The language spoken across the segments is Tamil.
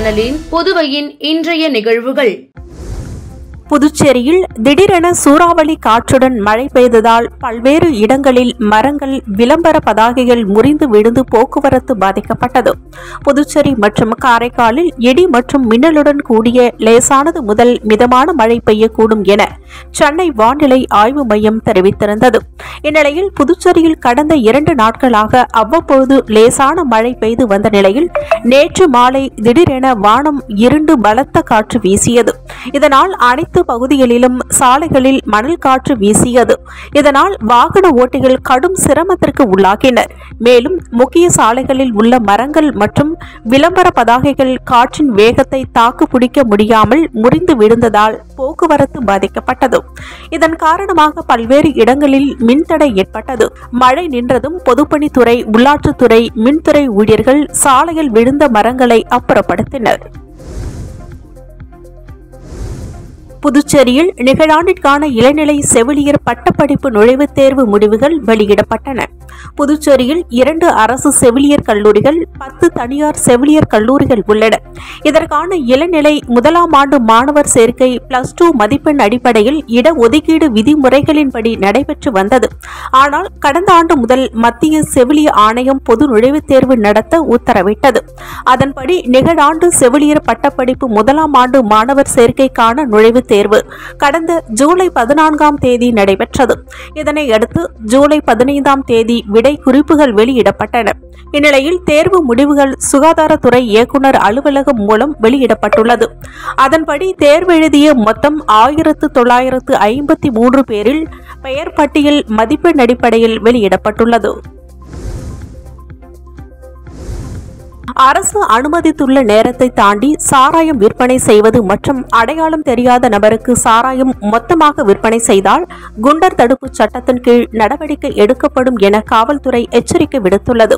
சேனலின் புதுவையின் இன்றைய நிகழ்வுகள். புதுச்சேரியில் திடீரென சூறாவளி காற்றுடன் மழை பெய்ததால் பல்வேறு இடங்களில் மரங்கள், விளம்பர பதாகைகள் முறிந்து விழுந்து போக்குவரத்து பாதிக்கப்பட்டது. புதுச்சேரி மற்றும் காரைக்காலில் இடி மற்றும் மின்னலுடன் கூடிய லேசானது முதல் மிதமான மழை பெய்யக்கூடும் என சென்னை வானிலை ஆய்வு மையம் தெரிவித்திருந்தது. இந்நிலையில் புதுச்சேரியில் கடந்த 2 நாட்களாக அவ்வப்பொழுது லேசான மழை பெய்து வந்த நிலையில் நேற்று மாலை திடீரென வானம் இருண்டு பலத்த காற்று வீசியது. இதனால் அனைத்து பகுதிகளிலும் சாலைகளில் மணல் காற்று வீசியது. இதனால் வாகன ஓட்டிகள் கடும் சிரமத்திற்கு உள்ளாகினர். மேலும் முக்கிய சாலைகளில் உள்ள மரங்கள் மற்றும் விளம்பர பதாகைகள் காற்றின் வேகத்தை தாக்கு பிடிக்க முடியாமல் முறிந்து விழுந்ததால் போக்குவரத்து பாதிக்கப்பட்டது. இதன் காரணமாக பல்வேறு இடங்களில் மின்தடை ஏற்பட்டது. மழை நின்றதும் பொதுப்பணித்துறை, உள்ளாட்சித்துறை, மின்துறை ஊழியர்கள் சாலையில் விழுந்த மரங்களை அப்புறப்படுத்தினர். புதுச்சேரியில் நிகழாண்டிற்கான இளநிலை செவிலியர் பட்டப்படிப்பு நுழைவுத் தேர்வு முடிவுகள் வெளியிடப்பட்டன. புதுச்சேரியில் 2 அரசு செவிலியர் கல்லூரிகள், 10 தனியார் செவிலியர் கல்லூரிகள் உள்ளன. இதற்கான இளநிலை 1ஆம் ஆண்டு மாணவர் சேர்க்கை +2 மதிப்பெண் அடிப்படையில் இடஒதுக்கீடு விதிமுறைகளின்படி நடைபெற்று வந்தது. ஆனால் கடந்த ஆண்டு முதல் மத்திய செவிலிய ஆணையம் பொது நுழைவுத் தேர்வு நடத்த உத்தரவிட்டது. அதன்படி நிகழாண்டு செவிலியர் பட்டப்படிப்பு 1ஆம் ஆண்டு மாணவர் சேர்க்கைக்கான நுழைவுத் தேர்வு கடந்த ஜூலை 14ஆம் தேதி நடைபெற்றது. இதனையடுத்து ஜூலை 15ஆம் தேதி விடை குறிப்புகள் வெளியிடப்பட்டன. இந்நிலையில் தேர்வு முடிவுகள் சுகாதாரத்துறை இயக்குநர் அலுவலகம் மூலம் வெளியிடப்பட்டுள்ளது. அதன்படி தேர்வு எழுதிய மொத்தம் 1953 பேரில் பெயர் பட்டியல் மதிப்பெண் அடிப்படையில் வெளியிடப்பட்டுள்ளது. அரசு அனுமதித்துள்ள நேரத்தை தாண்டி சாராயம் விற்பனை செய்வது மற்றும் அடையாளம் தெரியாத நபருக்கு சாராயம் மொத்தமாக விற்பனை செய்தால் குண்டர் தடுப்பு சட்டத்தின் கீழ் நடவடிக்கை எடுக்கப்படும் என காவல்துறை எச்சரிக்கை விடுத்துள்ளது.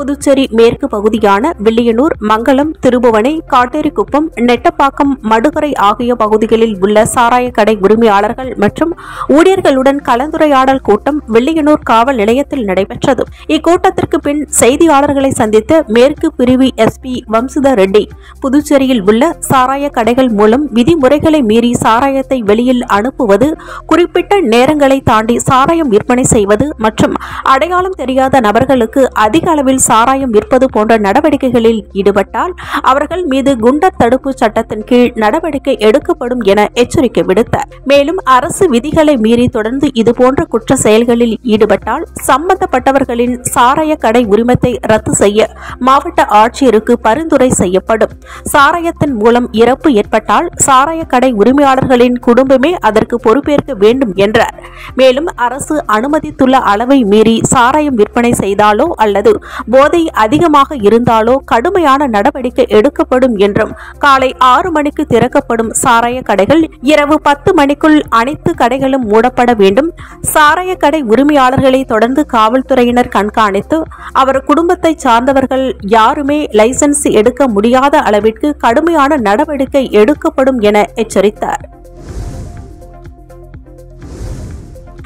புதுச்சேரி மேற்கு பகுதியான வில்லியனூர், மங்கலம், திருபுவனை, காட்டேரிக்குப்பம், நெட்டப்பாக்கம், மடுகரை ஆகிய பகுதிகளில் உள்ள சாராய கடை உரிமையாளர்கள் மற்றும் ஊழியர்களுடன் கலந்துரையாடல் கூட்டம் வில்லியனூர் காவல் நிலையத்தில் நடைபெற்றது. இக்கூட்டத்திற்கு பின் செய்தியாளர்களை சந்தித்த மேற்கு பிரிவு எஸ்பி வம்சுதர் ரெட்டி, புதுச்சேரியில் உள்ள சாராய கடைகள் மூலம் விதிமுறைகளை மீறி சாராயத்தை வெளியில் அனுப்புவது, குறிப்பிட்ட நேரங்களை தாண்டி சாராயம் விற்பனை செய்வது மற்றும் அடையாளம் தெரியாத நபர்களுக்கு அதிக அளவில் சாராயம் விற்பது போன்ற நடவடிக்கைகளில் ஈடுபட்டால் அவர்கள் மீது குண்டர் தடுப்பு சட்டத்தின் கீழ் நடவடிக்கை எடுக்கப்படும் என எச்சரிக்கை விடுத்தார். மேலும் அரசு விதிகளை மீறி தொடர்ந்து இதுபோன்ற குற்ற செயல்களில் ஈடுபட்டால் சம்பந்தப்பட்டவர்களின் சாராய கடை உரிமத்தை ரத்து செய்ய மாவட்ட ஆட்சியருக்கு பரிந்துரை செய்யப்படும். சாராயத்தின் மூலம் இறப்பு ஏற்பட்டால் சாராய கடை உரிமையாளர்களின் குடும்பமே அதற்கு பொறுப்பேற்க வேண்டும் என்றார். மேலும் அரசு அனுமதித்துள்ள அளவை மீறி சாராயம் விற்பனை செய்தாலோ அல்லது போதை அதிகமாக இருந்தாலோ கடுமையான நடவடிக்கை எடுக்கப்படும் என்றும், காலை 6 மணிக்கு திறக்கப்படும் சாராய கடைகள் இரவு 10 மணிக்குள் அனைத்து கடைகளும் மூடப்பட வேண்டும். சாராய கடை உரிமையாளர்களை தொடர்ந்து காவல்துறையினர் கண்காணித்து அவர் குடும்பத்தை சார்ந்தவர்கள் யாருமே லைசென்ஸ் எடுக்க முடியாத அளவிற்கு கடுமையான நடவடிக்கை எடுக்கப்படும் என எச்சரித்தார்.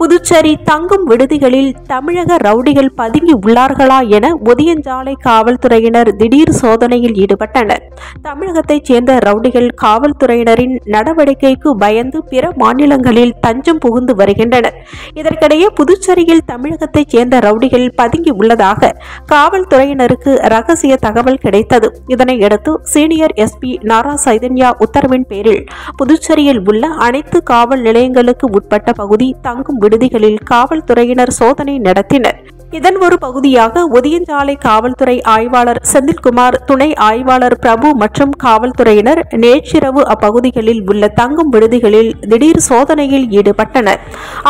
புதுச்சேரி தங்கும் விடுதிகளில் தமிழக ரவுடிகள் பதுங்கி உள்ளார்களா என ஒதியஞ்சாலை காவல்துறையினர் திடீர் சோதனையில் ஈடுபட்டனர். தமிழகத்தைச் சேர்ந்த ரவுடிகள் காவல்துறையினரின் நடவடிக்கைக்கு பயந்து பிற மாநிலங்களில் தஞ்சம் புகுந்து வருகின்றனர். இதற்கிடையே புதுச்சேரியில் தமிழகத்தைச் சேர்ந்த ரவுடிகள் பதுங்கி உள்ளதாக காவல்துறையினருக்கு ரகசிய தகவல் கிடைத்தது. இதனையடுத்து சீனியர் எஸ்பி நாரா சைதன்யா உத்தரவின் பேரில் புதுச்சேரியில் உள்ள அனைத்து காவல் நிலையங்களுக்கு உட்பட்ட பகுதி தங்கும் விடுதிகளில் காவல்துறையினர் சோதனை நடத்தினர். இதன் ஒரு பகுதியாக ஒதியஞ்சாலை காவல்துறை ஆய்வாளர் செந்தில்குமார், துணை ஆய்வாளர் பிரபு மற்றும் காவல்துறையினர் நேற்றிரவு அப்பகுதிகளில் உள்ள தங்கும் விடுதிகளில் திடீர் சோதனையில் ஈடுபட்டனர்.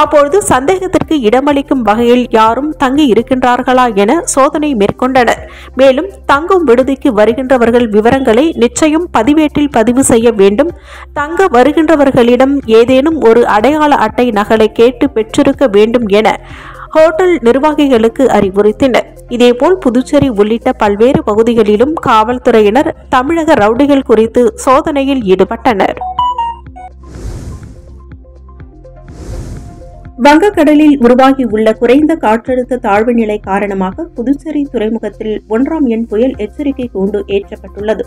அப்பொழுது சந்தேகத்திற்கு இடமளிக்கும் வகையில் யாரும் தங்கி இருக்கின்றார்களா என சோதனை மேற்கொண்டனர். மேலும் தங்கும் விடுதிக்கு வருகின்றவர்கள் விவரங்களை நிச்சயம் பதிவேட்டில் பதிவு செய்ய வேண்டும். தங்க வருகின்றவர்களிடம் ஏதேனும் ஒரு அடையாள அட்டை நகலை கேட்டு பெற்றிருக்க வேண்டும் என ஹோட்டல் நிர்வாகிகளுக்கு அறிவுறுத்தினர். இதேபோல் புதுச்சேரி உள்ளிட்ட பல்வேறு பகுதிகளிலும் காவல்துறையினர் தமிழக ரவுடிகள் குறித்து சோதனையில் ஈடுபட்டனர். வங்கக்கடலில் உருவாகியுள்ள குறைந்த காற்றழுத்த தாழ்வு நிலை காரணமாக புதுச்சேரி துறைமுகத்தில் 1ஆம் எண் புயல் எச்சரிக்கை கூண்டு ஏற்றப்பட்டுள்ளது.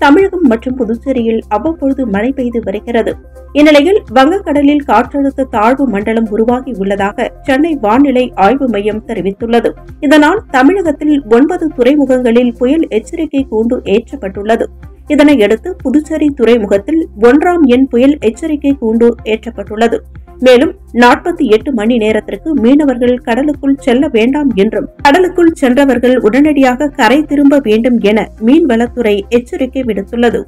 தமிழகம் மற்றும் புதுச்சேரியில் அவ்வப்பொழுது மழை பெய்து வருகிறது. இந்நிலையில் வங்கக்கடலில் காற்றழுத்த தாழ்வு மண்டலம் உருவாகி உள்ளதாக சென்னை வானிலை ஆய்வு மையம் தெரிவித்துள்ளது. இதனால் தமிழகத்தில் 9 துறைமுகங்களில் புயல் எச்சரிக்கை கூண்டு ஏற்றப்பட்டுள்ளது. இதனையடுத்து புதுச்சேரி துறைமுகத்தில் 1ஆம் எண் புயல் எச்சரிக்கை கூண்டு ஏற்றப்பட்டுள்ளது. மேலும் 48 மணி நேரத்திற்கு மீனவர்கள் கடலுக்குள் செல்ல வேண்டாம் என்றும் கடலுக்குள் சென்றவர்கள் உடனடியாக கரை திரும்ப வேண்டும் என மீன்வளத்துறை எச்சரிக்கை விடுத்துள்ளது.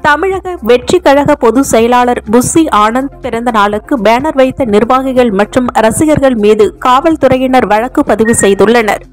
தமிழக வெற்றி கழக பொதுச் செயலாளர் புஸ்ஸி ஆனந்த் பிறந்த நாளுக்கு பேனர் வைத்த நிர்வாகிகள் மற்றும் ரசிகர்கள் மீது காவல்துறையினர் வழக்கு பதிவு செய்துள்ளனர்.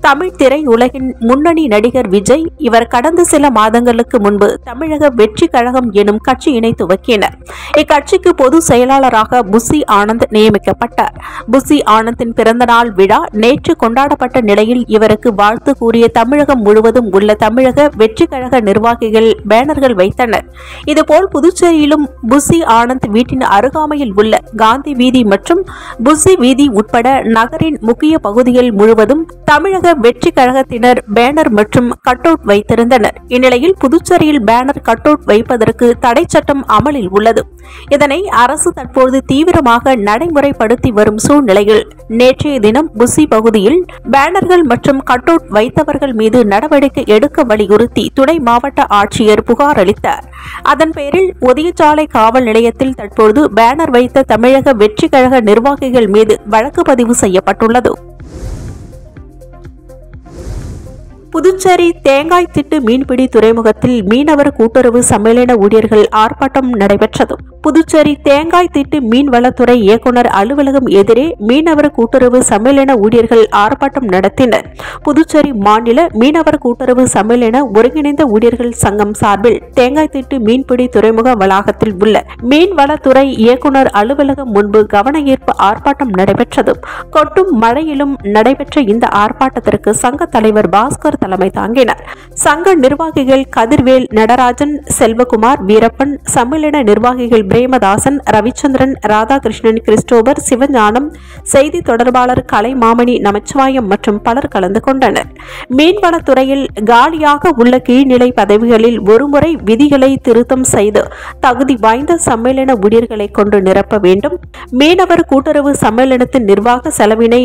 தமிழ் திரையுலகின் முன்னணி நடிகர் விஜய் இவர் கடந்த சில மாதங்களுக்கு முன்பு தமிழக வெற்றி கழகம் எனும் கட்சியினை துவக்கினர். இக்கட்சிக்கு பொது செயலாளராக புஸ்ஸி ஆனந்த் நியமிக்கப்பட்டார். புஸ்ஸி ஆனந்தின் பிறந்தநாள் விழா நேற்று கொண்டாடப்பட்ட நிலையில் இவருக்கு வாழ்த்து கூறிய தமிழகம் முழுவதும் உள்ள தமிழக வெற்றி கழக நிர்வாகிகள் பேனர்கள் வைத்தனர். இதுபோல் புதுச்சேரியிலும் புஸ்ஸி ஆனந்த் வீட்டின் அருகாமையில் உள்ள காந்தி வீதி மற்றும் புஸ்ஸி வீதி உட்பட நகரின் முக்கிய பகுதிகள் முழுவதும் தமிழக வெற்றி கழகத்தினர் பேனர் மற்றும் கட் அவுட் வைத்திருந்தனர். இந்நிலையில் புதுச்சேரியில் பேனர் கட் அவுட் வைப்பதற்கு தடை சட்டம் அமலில் உள்ளது. இதனை அரசு தற்போது தீவிரமாக நடைமுறைப்படுத்தி வரும் சூழ்நிலையில் நேற்றைய தினம் புஸ்ஸி பகுதியில் பேனர்கள் மற்றும் கட் அவுட் வைத்தவர்கள் மீது நடவடிக்கை எடுக்க வலியுறுத்தி துணை மாவட்ட ஆட்சியர் புகார் அளித்தார். அதன் பேரில் ஒதியசாலை காவல் நிலையத்தில் தற்போது பேனர் வைத்த தமிழக வெற்றி கழக நிர்வாகிகள் மீது வழக்கு பதிவு செய்யப்பட்டுள்ளது. புதுச்சேரி தேங்காய் திட்டு மீன்பிடி துறைமுகத்தில் மீனவர் கூட்டுறவு சம்மேளன ஊழியர்கள் ஆர்ப்பாட்டம் நடைபெற்றது. புதுச்சேரி தேங்காய் திட்டு மீன்வளத்துறை இயக்குநர் அலுவலகம் எதிரே மீனவர் கூட்டுறவு சம்மேளன ஊழியர்கள் ஆர்ப்பாட்டம் நடத்தினர். புதுச்சேரி மாநில மீனவர் கூட்டுறவு சம்மேளன ஒருங்கிணைந்த ஊழியர்கள் சங்கம் சார்பில் தேங்காய் திட்டு மீன்பிடி துறைமுக வளாகத்தில் உள்ள மீன்வளத்துறை இயக்குநர் அலுவலகம் முன்பு கவன ஈர்ப்பு ஆர்ப்பாட்டம் நடைபெற்றது. கொட்டும் மழையிலும் நடைபெற்ற இந்த ஆர்ப்பாட்டத்திற்கு சங்க தலைவர் பாஸ்கர் தலைமை தாங்கினார். சங்க நிர்வாகிகள் கதிர்வேல், நடராஜன், செல்வகுமார், வீரப்பன், சம்மேளன நிர்வாகிகள் பிரேமதாசன், ரவிச்சந்திரன், ராதாகிருஷ்ணன், கிறிஸ்டோபர், சிவஞானம், செய்தி தொடர்பாளர் கலைமாமணி, நமச்சிவாயம் மற்றும் பலர் கலந்து கொண்டனர். மீன்வளத்துறையில் காலியாக உள்ள கீழ்நிலை பதவிகளில் ஒருமுறை விதிகளை திருத்தம் செய்து தகுதி வாய்ந்த சம்மேளன ஊழியர்களை கொண்டு நிரப்ப வேண்டும். மீனவர் கூட்டுறவு சம்மேளனத்தின் நிர்வாக செலவினை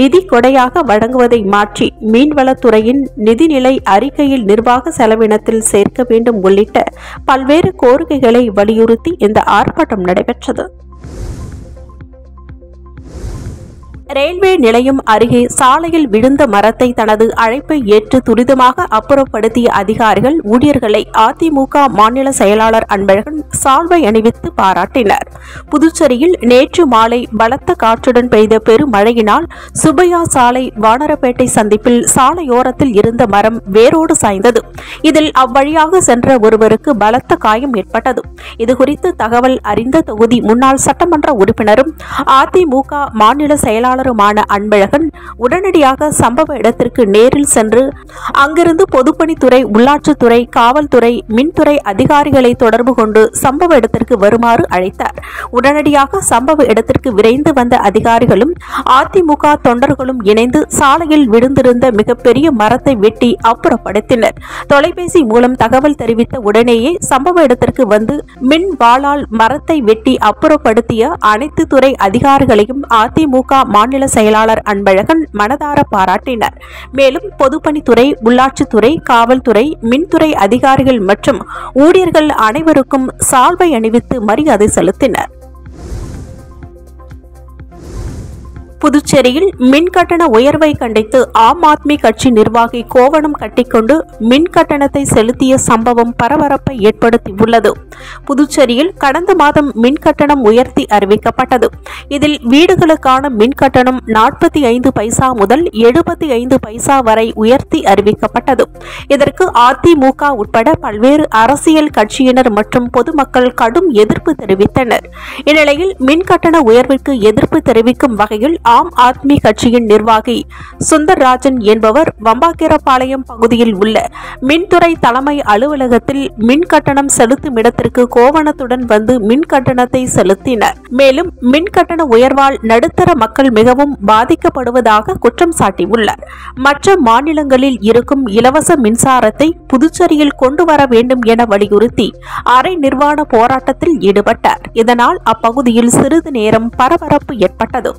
நிதி கொடையாக வழங்குவதை மாற்றி மீன்வளத்துறையின் நிதிநிலை அறிக்கையில் நிர்வாக செலவினத்தில் சேர்க்க வேண்டும் உள்ளிட்ட பல்வேறு கோரிக்கைகளை வலியுறுத்தி இந்த ஆர்ப்பாட்டம் நடைபெற்றது. ரயில்வே நிலையம் அருகே சாலையில் விழுந்த மரத்தை தனது அழைப்பை ஏற்று துரிதமாக அப்புறப்படுத்திய அதிகாரிகள் ஊழியர்களை அதிமுக மாநில செயலாளர் அன்பழகன் சால்வை அணிவித்து பாராட்டினார். புதுச்சேரியில் நேற்று மாலை பலத்த காற்றுடன் பெய்த பெருமழையினால் சுப்பையா சாலை வானரப்பேட்டை சந்திப்பில் சாலையோரத்தில் இருந்த மரம் வேரோடு சாய்ந்தது. இதில் அவ்வழியாக சென்ற ஒருவருக்கு பலத்த காயம் ஏற்பட்டது. இதுகுறித்து தகவல் அறிந்த தொகுதி முன்னாள் சட்டமன்ற உறுப்பினரும் அதிமுக மாநில செயலாளர் அன்பழகன் உடனடியாக சம்பவ இடத்திற்கு நேரில் சென்று அங்கிருந்து பொதுப்பணித்துறை, உள்ளாட்சித்துறை, காவல்துறை, மின்துறை அதிகாரிகளை தொடர்பு கொண்டு சம்பவ இடத்திற்கு வருமாறு அழைத்தார். உடனடியாக சம்பவ இடத்திற்கு விரைந்து வந்த அதிகாரிகளும் அதிமுக தொண்டர்களும் இணைந்து சாலையில் விழுந்திருந்த மிகப்பெரிய மரத்தை வெட்டி அப்புறப்படுத்தினர். தொலைபேசி மூலம் தகவல் தெரிவித்த உடனேயே சம்பவ இடத்திற்கு வந்து மின் வாளால் மரத்தை வெட்டி அப்புறப்படுத்திய அனைத்து துறை அதிகாரிகளையும் அதிமுக மாநில செயலாளர் அன்பழகன் மனதார பாராட்டினார். மேலும் பொதுப்பணித்துறை, உள்ளாட்சித்துறை, காவல்துறை, மின்துறை அதிகாரிகள் மற்றும் ஊழியர்கள் அனைவருக்கும் சால்வை அணிவித்து மரியாதை செலுத்தினர். புதுச்சேரியில் மின்கட்டண உயர்வை கண்டித்து ஆம் ஆத்மி கட்சி நிர்வாகி கோவணம் கட்டிக்கொண்டு மின்கட்டணத்தை செலுத்திய சம்பவம் பரபரப்பை ஏற்படுத்தியுள்ளது. புதுச்சேரியில் கடந்த மாதம் மின்கட்டணம் உயர்த்தி அறிவிக்கப்பட்டது. இதில் வீடுகளுக்கான மின்கட்டணம் 45 பைசா முதல் 75 பைசா வரை உயர்த்தி அறிவிக்கப்பட்டது. இதற்கு அதிமுக உட்பட பல்வேறு அரசியல் கட்சியினர் மற்றும் பொதுமக்கள் கடும் எதிர்ப்பு தெரிவித்தனர். இந்நிலையில் மின்கட்டண உயர்விற்கு எதிர்ப்பு தெரிவிக்கும் வகையில் ஆம் ஆத்மி கட்சியின் நிர்வாகி சுந்தர்ராஜன் என்பவர் வம்பாக்கீரப்பாளையம் பகுதியில் உள்ள மின்துறை தலைமை அலுவலகத்தில் மின் கட்டணம் செலுத்தும் இடத்திற்கு கோவணத்துடன் வந்து மின் கட்டணத்தை செலுத்தினர். மேலும் மின் கட்டண உயர்வால் நடுத்தர மக்கள் மிகவும் பாதிக்கப்படுவதாக குற்றம் சாட்டியுள்ளார். மற்ற மாநிலங்களில் இருக்கும் இலவச மின்சாரத்தை புதுச்சேரியில் கொண்டு வர வேண்டும் என வலியுறுத்தி அரை நிர்வாண போராட்டத்தில் ஈடுபட்டார். இதனால் அப்பகுதியில் சிறிது நேரம் பரபரப்பு ஏற்பட்டது.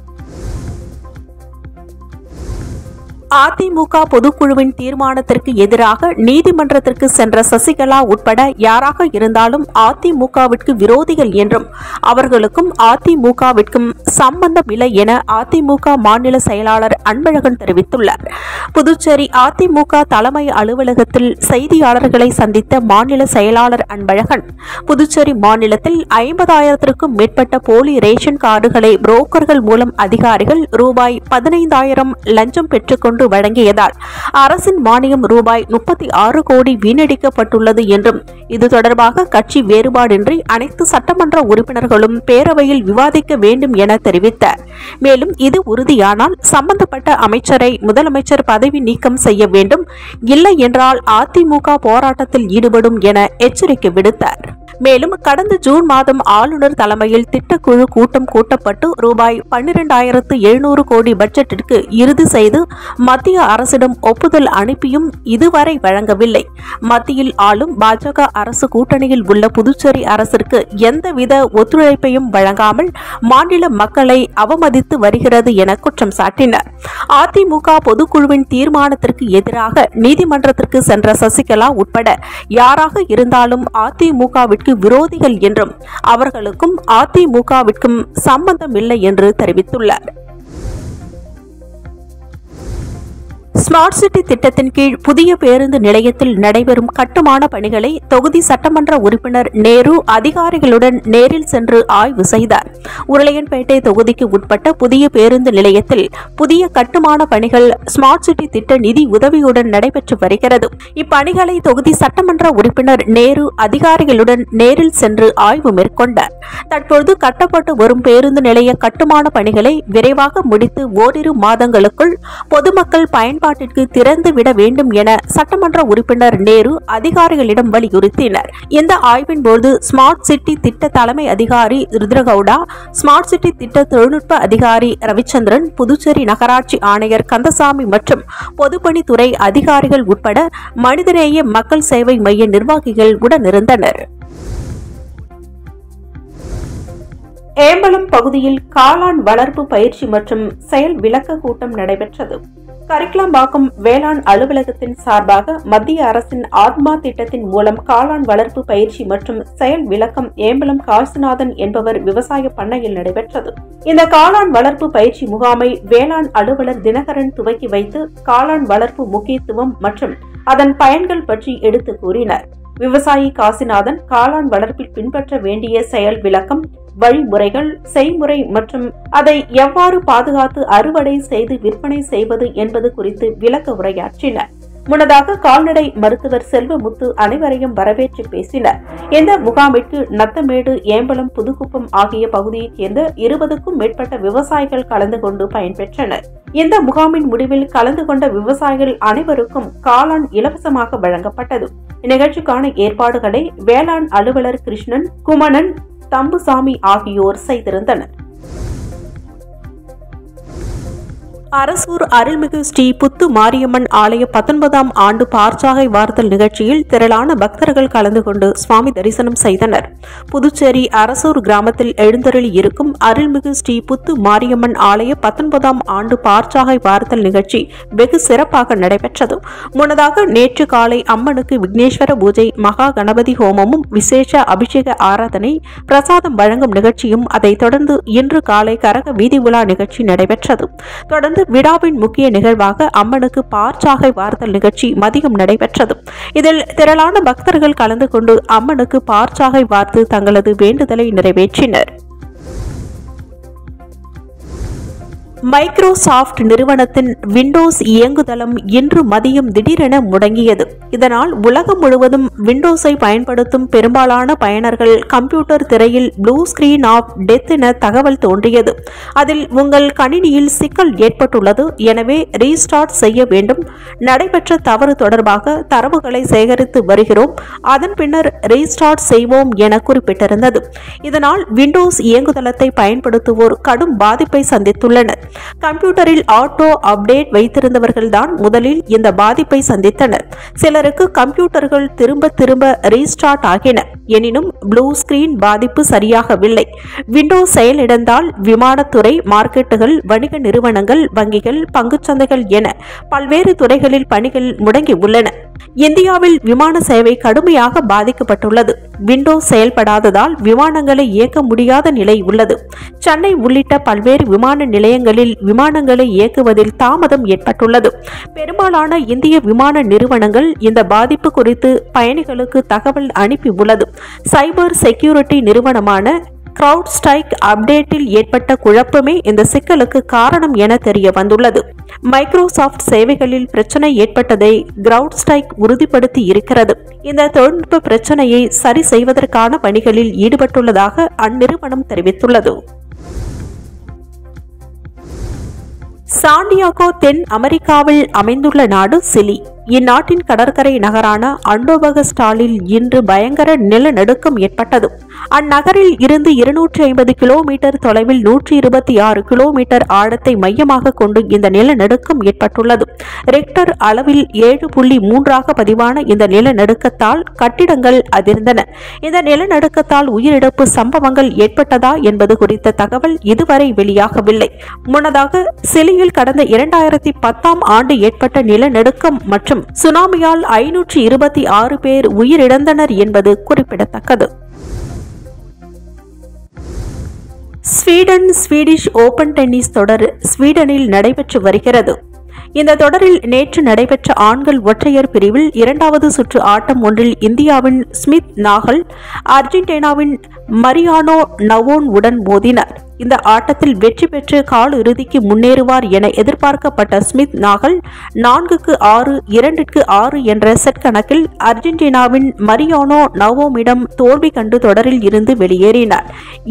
அதிமுக பொதுக்குழுவின் தீர்மானத்திற்கு எதிராக நீதிமன்றத்திற்கு சென்ற சசிகலா உட்பட யாராக இருந்தாலும் அதிமுகவிற்கு விரோதிகள் என்றும் அவர்களுக்கும் அதிமுகவிற்கும் சம்பந்தம் இல்லை என அதிமுக மாநில செயலாளர் அன்பழகன் தெரிவித்துள்ளார். புதுச்சேரி அதிமுக தலைமை அலுவலகத்தில் செய்தியாளர்களை சந்தித்த மாநில செயலாளர் அன்பழகன், புதுச்சேரி மாநிலத்தில் 50,000க்கும் மேற்பட்ட போலி ரேஷன் கார்டுகளை புரோக்கர்கள் மூலம் அதிகாரிகள் ரூபாய் 15,000 லஞ்சம் பெற்றுக்கொண்டு வழங்கியதால் அரசின் மானியம் ரூபாய் 36 கோடி வீணடிக்கப்பட்டுள்ளது என்றும் இது தொடர்பாக கட்சி வேறுபாடின்றி அனைத்து சட்டமன்ற உறுப்பினர்களும் பேரவையில் விவாதிக்க வேண்டும் என தெரிவித்தார். மேலும் இது உறுதியானால் சம்பந்தப்பட்ட அமைச்சரை முதலமைச்சர் பதவி நீக்கம் செய்ய வேண்டும், இல்லை என்றால் அதிமுக போராட்டத்தில் ஈடுபடும் என எச்சரிக்கை விடுத்தார். மேலும் கடந்த ஜூன் மாதம் ஆளுநர் தலைமையில் திட்டக்குழு கூட்டம் கூட்டப்பட்டு ரூபாய் 12,700 கோடி பட்ஜெட்டிற்கு இறுதி செய்து மத்திய அரசிடம் ஒப்புதல் அனுப்பியும் இதுவரை வழங்கவில்லை. மத்தியில் ஆளும் பாஜக அரசு கூட்டணியில் உள்ள புதுச்சேரி அரசிற்கு எந்தவித ஒத்துழைப்பையும் வழங்காமல் மாநில மக்களை அவமதித்து வருகிறது என குற்றம் சாட்டினார். அதிமுக பொதுக்குழுவின் தீர்மானத்திற்கு எதிராக நீதிமன்றத்திற்கு சென்ற சசிகலா உட்பட யாராக இருந்தாலும் அதிமுகவிற்கு விரோதிகள் என்றும் அவர்களுக்கும் அதிமுகவிற்கும் சம்பந்தம் இல்லை என்று தெரிவித்துள்ளார். ஸ்மார்ட் சிட்டி திட்டத்தின் கீழ் புதிய பேருந்து நிலையத்தில் நடைபெறும் கட்டுமான பணிகளை தொகுதி சட்டமன்ற உறுப்பினர் நேரு அதிகாரிகளுடன் நேரில் சென்று ஆய்வு செய்தார். உருளையன்பேட்டை தொகுதிக்கு உட்பட்ட புதிய பேருந்து நிலையத்தில் புதிய கட்டுமான பணிகள் ஸ்மார்ட் சிட்டி திட்ட நிதி உதவியுடன் நடைபெற்று வருகிறது. இப்பணிகளை தொகுதி சட்டமன்ற உறுப்பினர் நேரு அதிகாரிகளுடன் நேரில் சென்று ஆய்வு மேற்கொண்டார். தற்போது கட்டப்பட்டு வரும் பேருந்து நிலைய கட்டுமான பணிகளை விரைவாக முடித்து ஓரிரு மாதங்களுக்குள் பொதுமக்கள் பயன்பாட்டிற்கு திறந்துவிட வேண்டும் என சட்டமன்ற உறுப்பினர் நேரு அதிகாரிகளிடம் வலியுறுத்தினர். இந்த ஆய்வின் போது ஸ்மார்ட் சிட்டி திட்ட தலைமை அதிகாரி ருத்ரகவுடா, ஸ்மார்ட் சிட்டி திட்ட தொழில்நுட்ப அதிகாரி ரவிச்சந்திரன், புதுச்சேரி நகராட்சி ஆணையர் கந்தசாமி மற்றும் பொதுப்பணித்துறை அதிகாரிகள் உட்பட மனிதநேய மக்கள் சேவை மைய நிர்வாகிகள் உடனிருந்தனர். ஏம்பலம் பகுதியில் காளான் வளர்ப்பு பயிற்சி மற்றும் செயல் விளக்க கூட்டம் நடைபெற்றது. கரிக்கலாம்பாக்கம் வேளாண் அலுவலகத்தின் சார்பாக மத்திய அரசின் ஆத்மா திட்டத்தின் மூலம் காளான் வளர்ப்பு பயிற்சி மற்றும் செயல் விளக்கம் ஏம்பலம் காசிநாதன் என்பவர் விவசாய பண்ணையில் நடைபெற்றது. இந்த காளான் வளர்ப்பு பயிற்சி முகாமை வேளாண் அலுவலர் தினகரன் துவக்கி வைத்து காளான் வளர்ப்பு முக்கியத்துவம் மற்றும் அதன் பயன்கள் பற்றி எடுத்து கூறினார். விவசாயி காசிநாதன் காளான் வளர்ப்பில் பின்பற்ற வேண்டிய செயல் விளக்கம், வழிமுறைகள், செய்முறை மற்றும் அதை எவ்வாறு பாதுகாத்து அறுவடை செய்து விற்பனை செய்வது என்பது குறித்து விளக்க உரையாற்றினார். முன்னதாக கால்நடை மருத்துவர் செல்வமுத்து அனைவரையும் வரவேற்று பேசினார். இந்த முகாமிற்கு நத்தமேடு, ஏம்பலம், புதுக்குப்பம் ஆகிய பகுதியைச் சேர்ந்த 20க்கும் மேற்பட்ட விவசாயிகள் கலந்து கொண்டு பயன்பெற்றனர். இந்த முகாமின் முடிவில் கலந்து கொண்ட விவசாயிகள் அனைவருக்கும் காளான் இலவசமாக வழங்கப்பட்டது. இந்நிகழ்ச்சிக்கான ஏற்பாடுகளை வேளாண் அலுவலர் கிருஷ்ணன், குமணன், தம்புசாமி ஆகியோர் செய்திருந்தனர். அரசூர் அருள்மிகு ஸ்ரீ புத்து மாரியம்மன் ஆலய 19ஆம் ஆண்டு பார்ச்சாகை வார்த்தல் நிகழ்ச்சியில் திரளான பக்தர்கள் கலந்து கொண்டு சுவாமி தரிசனம் செய்தனர். புதுச்சேரி அரசூர் கிராமத்தில் எழுந்தருளி இருக்கும் அருள்மிகு ஸ்ரீ புத்து மாரியம்மன் ஆலய 19ஆம் ஆண்டு பார்ச்சாகை வார்த்தல் நிகழ்ச்சி வெகு சிறப்பாக நடைபெற்றது. முன்னதாக நேற்று காலை அம்மனுக்கு விக்னேஸ்வர பூஜை, மகா கணபதி ஹோமமும், விசேஷ அபிஷேக ஆராதனை, பிரசாதம் வழங்கும் நிகழ்ச்சியும், அதைத் தொடர்ந்து இன்று காலை கரக வீதி உலா நிகழ்ச்சி நடைபெற்றது. தொடர்ந்து விழாவின் முக்கிய நிகழ்வாக அம்மனுக்கு பார்ச்சாகை வார்த்தல் நிகழ்ச்சி மதியம் நடைபெற்றது. இதில் திரளான பக்தர்கள் கலந்து கொண்டு அம்மனுக்கு பார்ச்சாகை வார்த்து தங்களது வேண்டுதலை நிறைவேற்றினர். மைக்ரோசாஃப்ட் நிறுவனத்தின் விண்டோஸ் இயங்குதளம் இன்று மதியம் திடீரென முடங்கியது. இதனால் உலகம் முழுவதும் விண்டோஸை பயன்படுத்தும் பெரும்பாலான பயனர்கள் கம்ப்யூட்டர் திரையில் ப்ளூ ஸ்கிரீன் ஆஃப் டெத் என தகவல் தோன்றியது. அதில் உங்கள் கணினியில் சிக்கல் ஏற்பட்டுள்ளது, எனவே ரீஸ்டார்ட் செய்ய வேண்டும். நடைபெற்ற தவறு தொடர்பாக தரவுகளை சேகரித்து வருகிறோம், அதன் பின்னர் ரீஸ்டார்ட் செய்வோம் என குறிப்பிட்டிருந்தது. இதனால் விண்டோஸ் இயங்குதளத்தை பயன்படுத்துவோர் கடும் பாதிப்பை சந்தித்துள்ளனர். கம்ப்யூட்டரில் ஆட்டோ அப்டேட் வைத்திருந்தவர்கள்தான் முதலில் இந்த பாதிப்பை சந்தித்தனர். சிலருக்கு கம்ப்யூட்டர்கள் திரும்ப ரீஸ்டார்ட் ஆகின. எனினும் ப்ளூ ஸ்கிரீன் பாதிப்பு சரியாகவில்லை. விண்டோஸ் செயலிழந்தால் விமானத்துறை, மார்க்கெட்டுகள், வணிக நிறுவனங்கள், வங்கிகள், பங்குச்சந்தைகள் என பல்வேறு துறைகளில் பணிகள் முடங்கி உள்ளன. இந்தியாவில் விமான சேவை கடுமையாக பாதிக்கப்பட்டுள்ளது. விண்டோஸ் செயல்படாததால் விமானங்களை இயக்க முடியாத நிலை உள்ளது. சென்னை உள்ளிட்ட பல்வேறு விமான நிலையங்களில் விமானங்களை இயக்குவதில் தாமதம் ஏற்பட்டுள்ளது. பெரும்பாலான இந்திய விமான நிறுவனங்கள் இந்த பாதிப்பு குறித்து பயணிகளுக்கு தகவல் அனுப்பியுள்ளது. சைபர் செக்யூரிட்டி நிறுவனமான கிரவுட்ஸ்ட்ரைக் அப்டேட்டில் ஏற்பட்ட குழப்பமே இந்த சிக்கலுக்கு காரணம் என தெரிய வந்துள்ளது. மைக்ரோசாஃப்ட் சேவைகளில் பிரச்சனை ஏற்பட்டதை கிரவுட்ஸ்ட்ரைக் உறுதிப்படுத்தி இருக்கிறது. இந்த தொழில்நுட்ப பிரச்சனையை சரி செய்வதற்கான பணிகளில் ஈடுபட்டுள்ளதாக அந்நிறுவனம் தெரிவித்துள்ளது. சாண்டியாகோ தென் அமெரிக்காவில் அமைந்துள்ள நாடு சிலி. இந்நாட்டின் கடற்கரை நகரான அண்டோபகஸ்டாலில் இன்று பயங்கர நிலநடுக்கம் ஏற்பட்டது. அந்நகரில் இருந்து 250 கிலோமீட்டர் தொலைவில் 126 கிலோமீட்டர் ஆழத்தை மையமாக கொண்டு இந்த நிலநடுக்கம் ஏற்பட்டுள்ளது. ரிக்டர் அளவில் 7.3 பதிவான இந்த நிலநடுக்கத்தால் கட்டிடங்கள் அதிர்ந்தன. இந்த நிலநடுக்கத்தால் உயிரிழப்பு சம்பவங்கள் ஏற்பட்டதா என்பது குறித்த தகவல் இதுவரை வெளியாகவில்லை. முன்னதாக சிலியில் கடந்த 2010ஆம் ஆண்டு ஏற்பட்ட நிலநடுக்கம் மற்றும் சுனாமியால் 526 பேர் உயிரிழந்தனர் என்பது குறிப்பிடத்தக்கது. ஸ்வீடிஷ் ஓபன் டென்னிஸ் தொடர் ஸ்வீடனில் நடைபெற்று வருகிறது. இந்த தொடரில் நேற்று நடைபெற்ற ஆண்கள் ஒற்றையர் பிரிவில் 2வது சுற்று ஆட்டம் ஒன்றில் இந்தியாவின் ஸ்மித் நாகல் அர்ஜென்டினாவின் மரியானோ நவோன் உடன் மோதினார். இந்த ஆட்டத்தில் வெற்றி பெற்று கால் இறுதிக்கு முன்னேறுவார் என எதிர்பார்க்கப்பட்ட ஸ்மித் நாகல் 4-6, 2-6 என்ற செட் கணக்கில் அர்ஜென்டினாவின் மரியானோ நவோமிடம் தோல்வி கண்டு தொடரில் இருந்து வெளியேறினார்.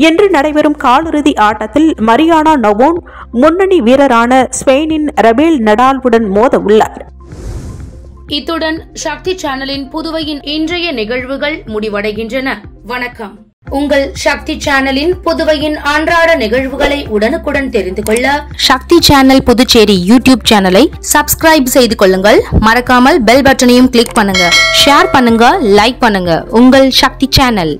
இன்று நடைபெறும் காலிறுதி ஆட்டத்தில் மரியானோ நவோன் முன்னணி வீரரான ஸ்பெயினின் ரபேல் நடாலுடன் மோத உள்ளார். இத்துடன் சக்தி சேனலின் புதுவையின் இன்றைய நிகழ்வுகள் முடிவடைகின்றன. வணக்கம். உங்கள் சக்தி சேனலின் புதுவையின் அன்றாட நிகழ்வுகளை உடனுக்குடன் தெரிந்து கொள்ள சக்தி சேனல் புதுச்சேரி யூடியூப் சேனலை சப்ஸ்கிரைப் செய்து கொள்ளுங்கள். மறக்காமல் பெல் பட்டனையும் கிளிக் பண்ணுங்க. ஷேர் பண்ணுங்க, லைக் பண்ணுங்க. உங்கள் சக்தி சேனல்.